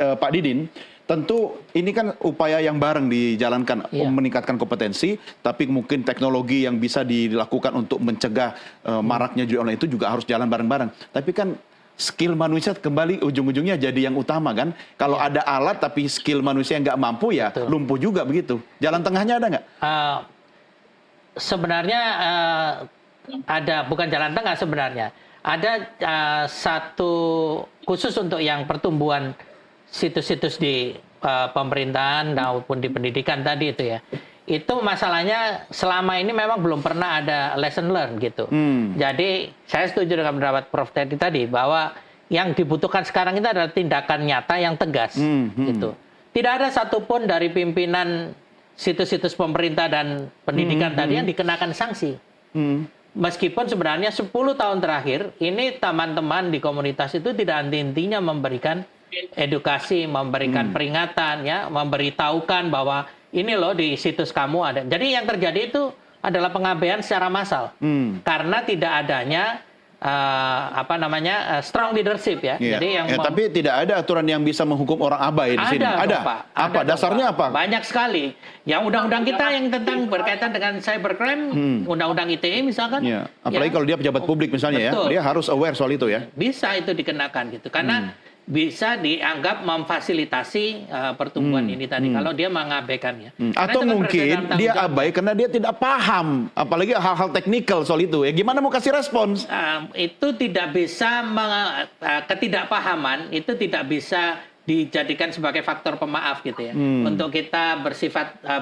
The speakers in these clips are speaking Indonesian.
Pak Didin, tentu ini kan upaya yang bareng dijalankan meningkatkan kompetensi, tapi mungkin teknologi yang bisa dilakukan untuk mencegah maraknya judi online itu juga harus jalan bareng-bareng. Tapi kan skill manusia kembali ujung-ujungnya jadi yang utama kan. Kalau ada alat tapi skill manusia nggak mampu ya lumpuh juga begitu. Jalan tengahnya ada nggak? Sebenarnya ada, bukan jalan tengah sebenarnya. Ada satu khusus untuk yang pertumbuhan situs-situs di pemerintahan maupun di pendidikan tadi itu ya. Itu masalahnya selama ini memang belum pernah ada lesson learn gitu. Jadi saya setuju dengan pendapat Prof. Teddy tadi bahwa yang dibutuhkan sekarang itu adalah tindakan nyata yang tegas gitu. Tidak ada satupun dari pimpinan situs-situs pemerintah dan pendidikan tadi yang dikenakan sanksi. Meskipun sebenarnya 10 tahun terakhir ini teman-teman di komunitas itu tidak henti-hentinya memberikan edukasi, memberikan peringatan, ya, memberitahukan bahwa ini loh di situs kamu ada. Jadi yang terjadi itu adalah pengabaian secara massal karena tidak adanya strong leadership ya. Jadi yang tapi tidak ada aturan yang bisa menghukum orang abai di sini. Ada, Pak. Apa dasarnya apa? Banyak sekali. Yang undang-undang kita yang tentang berkaitan dengan cybercrime, undang-undang ITE misalkan. Apalagi kalau dia pejabat publik misalnya ya, dia harus aware soal itu ya. Bisa itu dikenakan gitu. Karena bisa dianggap memfasilitasi pertumbuhan ini tadi kalau dia mengabaikannya. Atau mungkin dia abai karena dia tidak paham, apalagi hal-hal teknikal soal itu. Ya gimana mau kasih respons? Itu tidak bisa, ketidakpahaman itu tidak bisa dijadikan sebagai faktor pemaaf gitu ya. Untuk kita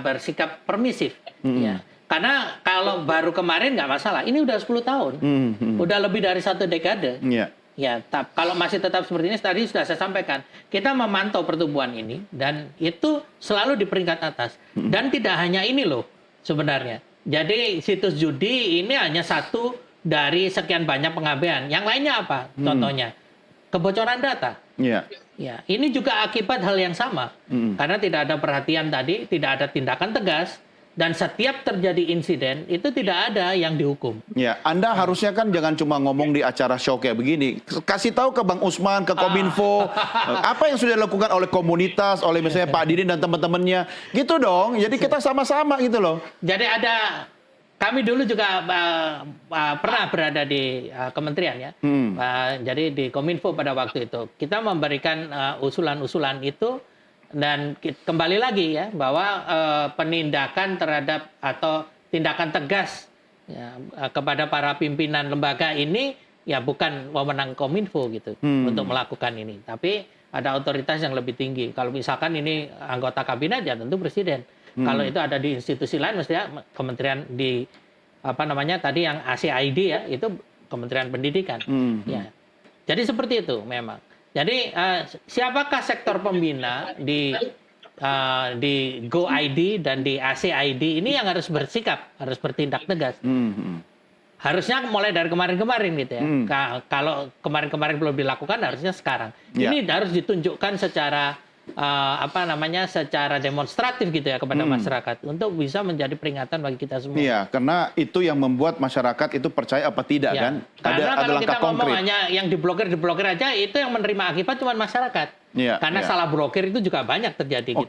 bersikap permisif. Ya. Karena kalau baru kemarin nggak masalah. Ini udah 10 tahun. Udah lebih dari 1 dekade. Ya, kalau masih tetap seperti ini, tadi sudah saya sampaikan, kita memantau pertumbuhan ini, dan itu selalu di peringkat atas. Dan tidak hanya ini loh, sebenarnya. Jadi situs judi ini hanya satu dari sekian banyak pengabaian. Yang lainnya apa? Contohnya, kebocoran data. Ya, ini juga akibat hal yang sama. Karena tidak ada perhatian tadi, tidak ada tindakan tegas, dan setiap terjadi insiden itu tidak ada yang dihukum. Ya, Anda harusnya kan jangan cuma ngomong di acara show kayak begini. Kasih tahu ke Bang Usman, ke Kominfo, apa yang sudah dilakukan oleh komunitas, oleh misalnya Pak Didin dan teman-temannya. Gitu dong. Jadi kita sama-sama gitu loh. Jadi kami dulu juga pernah berada di kementerian ya. Jadi di Kominfo pada waktu itu. Kita memberikan usulan-usulan itu. Dan kembali lagi ya bahwa penindakan terhadap atau tindakan tegas ya, kepada para pimpinan lembaga ini ya bukan wewenang Kominfo gitu untuk melakukan ini, tapi ada otoritas yang lebih tinggi. Kalau misalkan ini anggota kabinet ya tentu presiden. Kalau itu ada di institusi lain mestinya kementerian di tadi yang ACID ya itu Kementerian Pendidikan. Ya. Jadi seperti itu memang. Jadi siapakah sektor pembina di GoID dan di ACID ini yang harus bersikap, harus bertindak tegas. Harusnya mulai dari kemarin-kemarin gitu ya. Kalau kemarin-kemarin belum dilakukan, harusnya sekarang. Ini harus ditunjukkan secara secara demonstratif gitu ya kepada masyarakat untuk bisa menjadi peringatan bagi kita semua. Iya, karena itu yang membuat masyarakat itu percaya apa tidak kan? Karena kalau kita ngomong hanya yang diblokir aja, itu yang menerima akibat cuma masyarakat. Karena salah blokir itu juga banyak terjadi. Gitu.